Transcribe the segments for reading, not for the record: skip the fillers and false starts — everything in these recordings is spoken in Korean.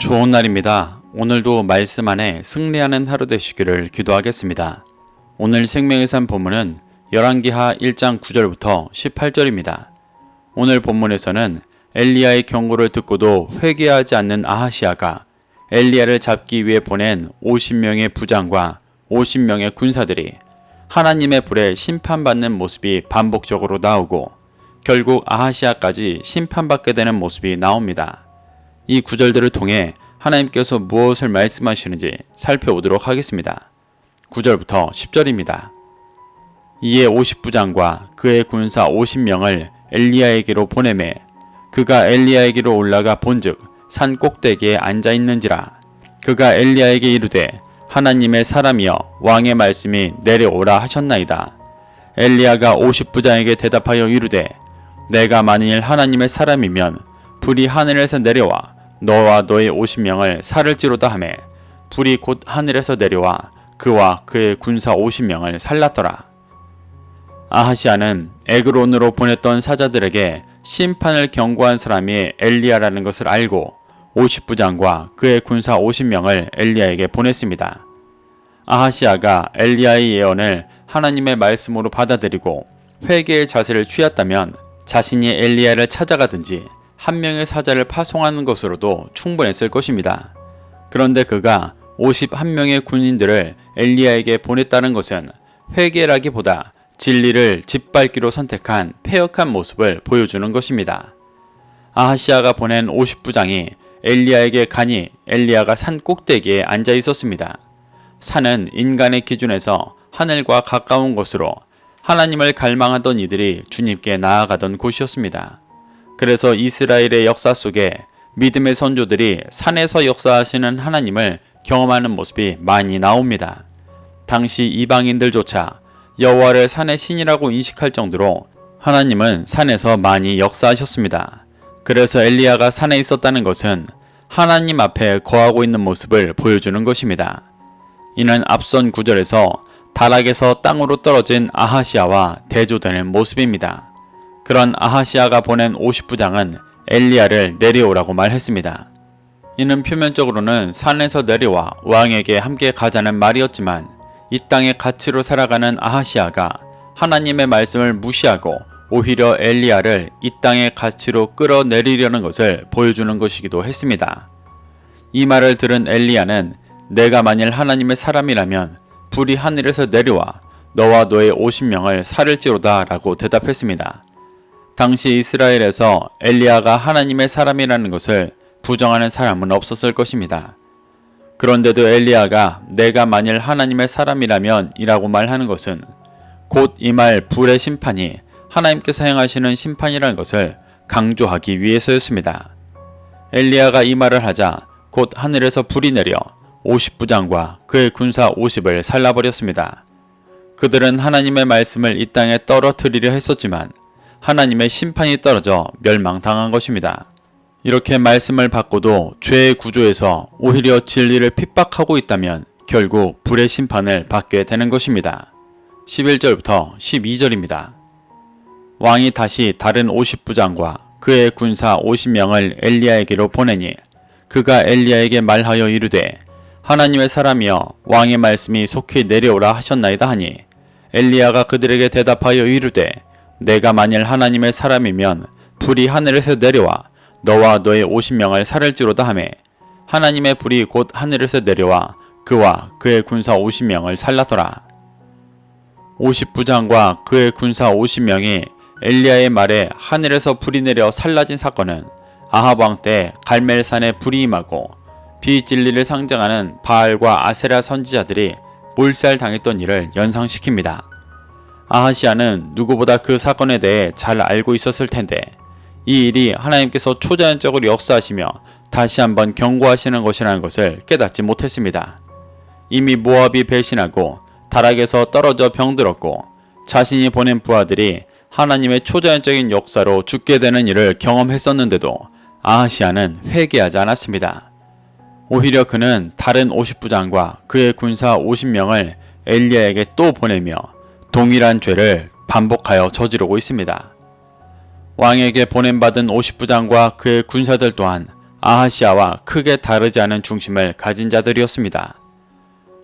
좋은 날입니다. 오늘도 말씀 안에 승리하는 하루 되시기를 기도하겠습니다. 오늘 생명의 산 본문은 열왕기하 1장 9절부터 18절입니다. 오늘 본문에서는 엘리야의 경고를 듣고도 회개하지 않는 아하시아가 엘리야를 잡기 위해 보낸 50명의 부장과 50명의 군사들이 하나님의 불에 심판받는 모습이 반복적으로 나오고 결국 아하시아까지 심판받게 되는 모습이 나옵니다. 이 구절들을 통해 하나님께서 무엇을 말씀하시는지 살펴보도록 하겠습니다. 9절부터 10절입니다. 이에 50부장과 그의 군사 50명을 엘리야에게로 보내매 그가 엘리야에게로 올라가 본즉 산 꼭대기에 앉아 있는지라. 그가 엘리야에게 이르되 하나님의 사람이여 왕의 말씀이 내려오라 하셨나이다. 엘리야가 50부장에게 대답하여 이르되 내가 만일 하나님의 사람이면 불이 하늘에서 내려와 너와 너의 50명을 살을지로다 하매 불이 곧 하늘에서 내려와 그와 그의 군사 50명을 살랐더라. 아하시아는 에그론으로 보냈던 사자들에게 심판을 경고한 사람이 엘리야라는 것을 알고 50부장과 그의 군사 50명을 엘리야에게 보냈습니다. 아하시아가 엘리야의 예언을 하나님의 말씀으로 받아들이고 회개의 자세를 취했다면 자신이 엘리야를 찾아가든지 한 명의 사자를 파송하는 것으로도 충분했을 것입니다. 그런데 그가 51명의 군인들을 엘리야에게 보냈다는 것은 회개라기보다 진리를 짓밟기로 선택한 패역한 모습을 보여주는 것입니다. 아하시아가 보낸 50부장이 엘리야에게 가니 엘리야가 산 꼭대기에 앉아 있었습니다. 산은 인간의 기준에서 하늘과 가까운 곳으로 하나님을 갈망하던 이들이 주님께 나아가던 곳이었습니다. 그래서 이스라엘의 역사 속에 믿음의 선조들이 산에서 역사하시는 하나님을 경험하는 모습이 많이 나옵니다. 당시 이방인들조차 여호와를 산의 신이라고 인식할 정도로 하나님은 산에서 많이 역사하셨습니다. 그래서 엘리야가 산에 있었다는 것은 하나님 앞에 거하고 있는 모습을 보여주는 것입니다. 이는 앞선 구절에서 다락에서 땅으로 떨어진 아하시아와 대조되는 모습입니다. 그런 아하시아가 보낸 50부장은 엘리야를 내려오라고 말했습니다. 이는 표면적으로는 산에서 내려와 왕에게 함께 가자는 말이었지만 이 땅의 가치로 살아가는 아하시아가 하나님의 말씀을 무시하고 오히려 엘리야를 이 땅의 가치로 끌어내리려는 것을 보여주는 것이기도 했습니다. 이 말을 들은 엘리야는 내가 만일 하나님의 사람이라면 불이 하늘에서 내려와 너와 너의 50명을 살을지로다 라고 대답했습니다. 당시 이스라엘에서 엘리야가 하나님의 사람이라는 것을 부정하는 사람은 없었을 것입니다. 그런데도 엘리야가 내가 만일 하나님의 사람이라면 이라고 말하는 것은 곧 이 말 불의 심판이 하나님께서 행하시는 심판이라는 것을 강조하기 위해서였습니다. 엘리야가 이 말을 하자 곧 하늘에서 불이 내려 50부장과 그의 군사 50을 살라버렸습니다. 그들은 하나님의 말씀을 이 땅에 떨어뜨리려 했었지만 하나님의 심판이 떨어져 멸망당한 것입니다. 이렇게 말씀을 받고도 죄의 구조에서 오히려 진리를 핍박하고 있다면 결국 불의 심판을 받게 되는 것입니다. 11절부터 12절입니다. 왕이 다시 다른 50부장과 그의 군사 50명을 엘리야에게로 보내니 그가 엘리야에게 말하여 이르되 하나님의 사람이여 왕의 말씀이 속히 내려오라 하셨나이다 하니 엘리야가 그들에게 대답하여 이르되 내가 만일 하나님의 사람이면 불이 하늘에서 내려와 너와 너의 50명을 살을지로다 하매 하나님의 불이 곧 하늘에서 내려와 그와 그의 군사 50명을 살랐더라. 50부장과 그의 군사 50명이 엘리야의 말에 하늘에서 불이 내려 살라진 사건은 아합 왕 때 갈멜산에 불이 임하고 비진리를 상징하는 바알과 아세라 선지자들이 몰살당했던 일을 연상시킵니다. 아하시아는 누구보다 그 사건에 대해 잘 알고 있었을 텐데 이 일이 하나님께서 초자연적으로 역사하시며 다시 한번 경고하시는 것이라는 것을 깨닫지 못했습니다. 이미 모압이 배신하고 다락에서 떨어져 병들었고 자신이 보낸 부하들이 하나님의 초자연적인 역사로 죽게 되는 일을 경험했었는데도 아하시아는 회개하지 않았습니다. 오히려 그는 다른 50부장과 그의 군사 50명을 엘리야에게 또 보내며 동일한 죄를 반복하여 저지르고 있습니다. 왕에게 보냄받은 50부장과 그의 군사들 또한 아하시아와 크게 다르지 않은 중심을 가진 자들이었습니다.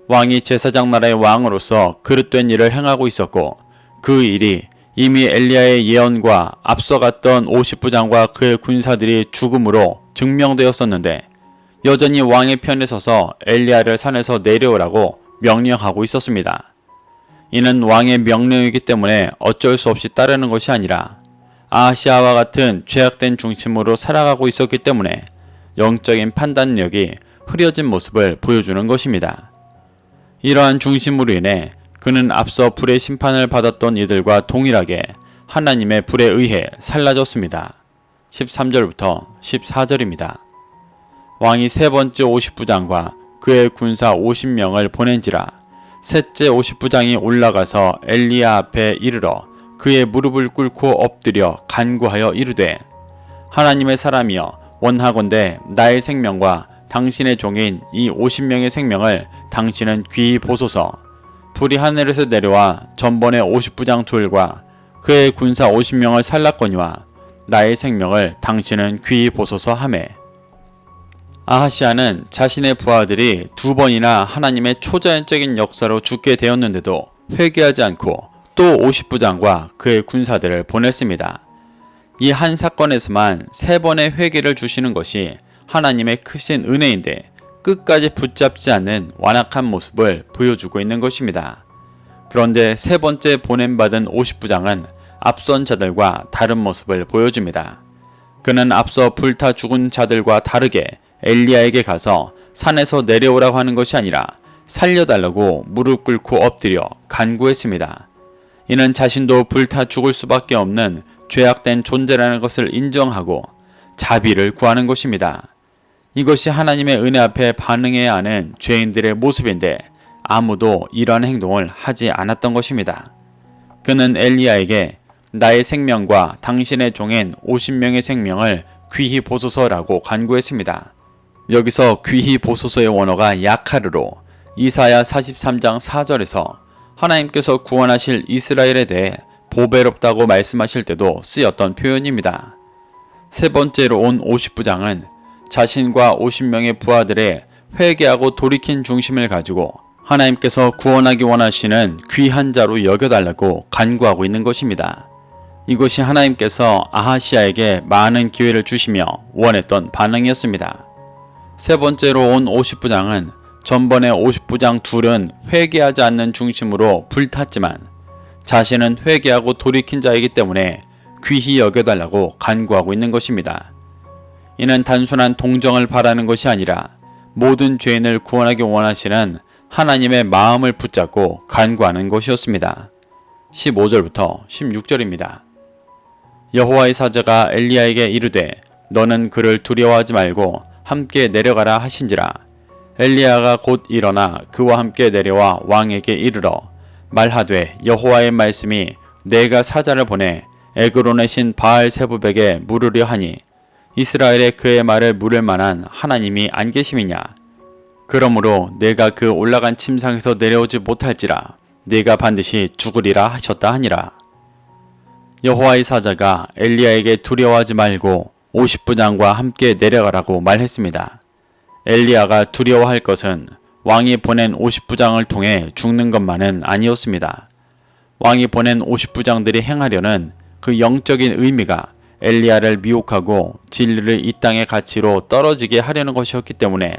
왕이 제사장 나라의 왕으로서 그릇된 일을 행하고 있었고 그 일이 이미 엘리야의 예언과 앞서갔던 50부장과 그의 군사들이 죽음으로 증명되었었는데 여전히 왕의 편에 서서 엘리야를 산에서 내려오라고 명령하고 있었습니다. 이는 왕의 명령이기 때문에 어쩔 수 없이 따르는 것이 아니라 아하시아와 같은 죄악된 중심으로 살아가고 있었기 때문에 영적인 판단력이 흐려진 모습을 보여주는 것입니다. 이러한 중심으로 인해 그는 앞서 불의 심판을 받았던 이들과 동일하게 하나님의 불에 의해 살라졌습니다. 13절부터 14절입니다. 왕이 세 번째 50부장과 그의 군사 50명을 보낸지라 셋째 50부장이 올라가서 엘리야 앞에 이르러 그의 무릎을 꿇고 엎드려 간구하여 이르되 하나님의 사람이여 원하건대 나의 생명과 당신의 종인 이 50명의 생명을 당신은 귀히 보소서. 불이 하늘에서 내려와 전번에 50부장 둘과 그의 군사 50명을 살랐거니와 나의 생명을 당신은 귀히 보소서 하매 아하시아는 자신의 부하들이 두 번이나 하나님의 초자연적인 역사로 죽게 되었는데도 회개하지 않고 또 50부장과 그의 군사들을 보냈습니다. 이 한 사건에서만 세 번의 회개를 주시는 것이 하나님의 크신 은혜인데 끝까지 붙잡지 않는 완악한 모습을 보여주고 있는 것입니다. 그런데 세 번째 보냄받은 50부장은 앞선 자들과 다른 모습을 보여줍니다. 그는 앞서 불타 죽은 자들과 다르게 엘리야에게 가서 산에서 내려오라고 하는 것이 아니라 살려달라고 무릎 꿇고 엎드려 간구했습니다. 이는 자신도 불타 죽을 수밖에 없는 죄악된 존재라는 것을 인정하고 자비를 구하는 것입니다. 이것이 하나님의 은혜 앞에 반응해야 하는 죄인들의 모습인데 아무도 이러한 행동을 하지 않았던 것입니다. 그는 엘리야에게 나의 생명과 당신의 종인 50명의 생명을 귀히 보소서라고 간구했습니다. 여기서 귀히 보소서의 원어가 야카르로 이사야 43장 4절에서 하나님께서 구원하실 이스라엘에 대해 보배롭다고 말씀하실 때도 쓰였던 표현입니다. 세 번째로 온 50부장은 자신과 50명의 부하들의 회개하고 돌이킨 중심을 가지고 하나님께서 구원하기 원하시는 귀한 자로 여겨달라고 간구하고 있는 것입니다. 이것이 하나님께서 아하시아에게 많은 기회를 주시며 원했던 반응이었습니다. 세 번째로 온 50부장은 전번에 50부장 둘은 회개하지 않는 중심으로 불탔지만 자신은 회개하고 돌이킨 자이기 때문에 귀히 여겨달라고 간구하고 있는 것입니다. 이는 단순한 동정을 바라는 것이 아니라 모든 죄인을 구원하기 원하시는 하나님의 마음을 붙잡고 간구하는 것이었습니다. 15절부터 16절입니다. 여호와의 사자가 엘리야에게 이르되 너는 그를 두려워하지 말고 함께 내려가라 하신지라. 엘리야가 곧 일어나 그와 함께 내려와 왕에게 이르러 말하되 여호와의 말씀이 내가 사자를 보내 에그론의 신 바알세부백에 물으려 하니 이스라엘에 그의 말을 물을 만한 하나님이 안 계심이냐. 그러므로 내가 그 올라간 침상에서 내려오지 못할지라 네가 반드시 죽으리라 하셨다 하니라. 여호와의 사자가 엘리야에게 두려워하지 말고 50부장과 함께 내려가라고 말했습니다. 엘리야가 두려워할 것은 왕이 보낸 50부장을 통해 죽는 것만은 아니었습니다. 왕이 보낸 50부장들이 행하려는 그 영적인 의미가 엘리야를 미혹하고 진리를 이 땅의 가치로 떨어지게 하려는 것이었기 때문에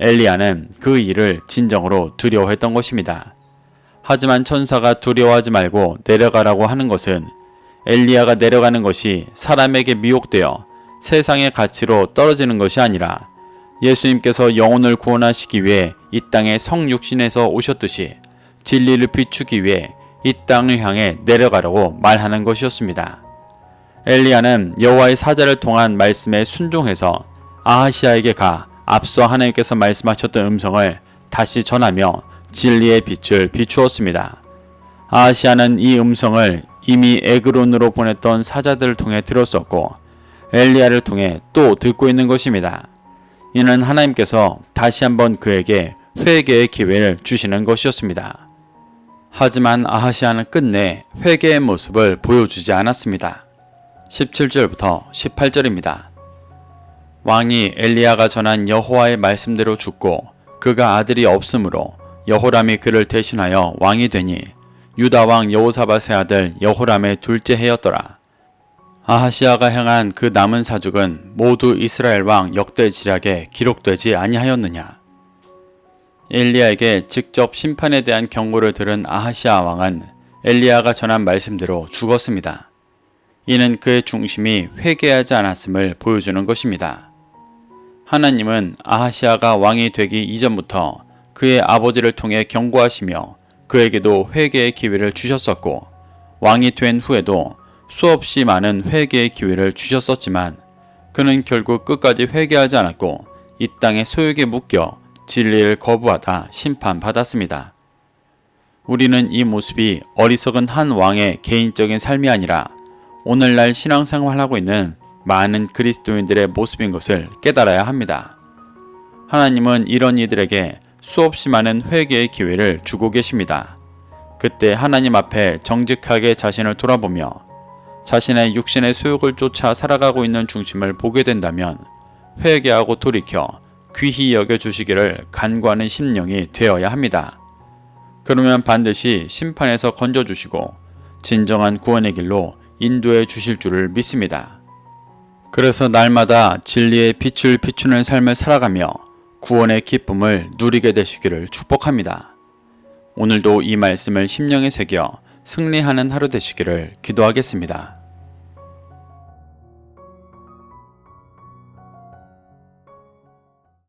엘리야는 그 일을 진정으로 두려워했던 것입니다. 하지만 천사가 두려워하지 말고 내려가라고 하는 것은 엘리야가 내려가는 것이 사람에게 미혹되어 세상의 가치로 떨어지는 것이 아니라 예수님께서 영혼을 구원하시기 위해 이 땅에 성육신에서 오셨듯이 진리를 비추기 위해 이 땅을 향해 내려가라고 말하는 것이었습니다. 엘리야는 여호와의 사자를 통한 말씀에 순종해서 아하시아에게 가 앞서 하나님께서 말씀하셨던 음성을 다시 전하며 진리의 빛을 비추었습니다. 아하시아는 이 음성을 이미 에그론으로 보냈던 사자들을 통해 들었었고 엘리야를 통해 또 듣고 있는 것입니다. 이는 하나님께서 다시 한번 그에게 회개의 기회를 주시는 것이었습니다. 하지만 아하시아는 끝내 회개의 모습을 보여주지 않았습니다. 17절부터 18절입니다. 왕이 엘리야가 전한 여호와의 말씀대로 죽고 그가 아들이 없으므로 여호람이 그를 대신하여 왕이 되니 유다 왕 여호사밧의 아들 여호람의 둘째 해였더라. 아하시아가 행한 그 남은 사죽은 모두 이스라엘 왕 역대 지략에 기록되지 아니하였느냐. 엘리야에게 직접 심판에 대한 경고를 들은 아하시아 왕은 엘리야가 전한 말씀대로 죽었습니다. 이는 그의 중심이 회개하지 않았음을 보여주는 것입니다. 하나님은 아하시아가 왕이 되기 이전부터 그의 아버지를 통해 경고하시며 그에게도 회개의 기회를 주셨었고 왕이 된 후에도 수없이 많은 회개의 기회를 주셨었지만 그는 결국 끝까지 회개하지 않았고 이 땅의 소욕에 묶여 진리를 거부하다 심판받았습니다. 우리는 이 모습이 어리석은 한 왕의 개인적인 삶이 아니라 오늘날 신앙생활을 하고 있는 많은 그리스도인들의 모습인 것을 깨달아야 합니다. 하나님은 이런 이들에게 수없이 많은 회개의 기회를 주고 계십니다. 그때 하나님 앞에 정직하게 자신을 돌아보며 자신의 육신의 소욕을 쫓아 살아가고 있는 중심을 보게 된다면 회개하고 돌이켜 귀히 여겨주시기를 간구하는 심령이 되어야 합니다. 그러면 반드시 심판에서 건져주시고 진정한 구원의 길로 인도해 주실 줄을 믿습니다. 그래서 날마다 진리의 빛을 비추는 삶을 살아가며 구원의 기쁨을 누리게 되시기를 축복합니다. 오늘도 이 말씀을 심령에 새겨 승리하는 하루 되시기를 기도하겠습니다.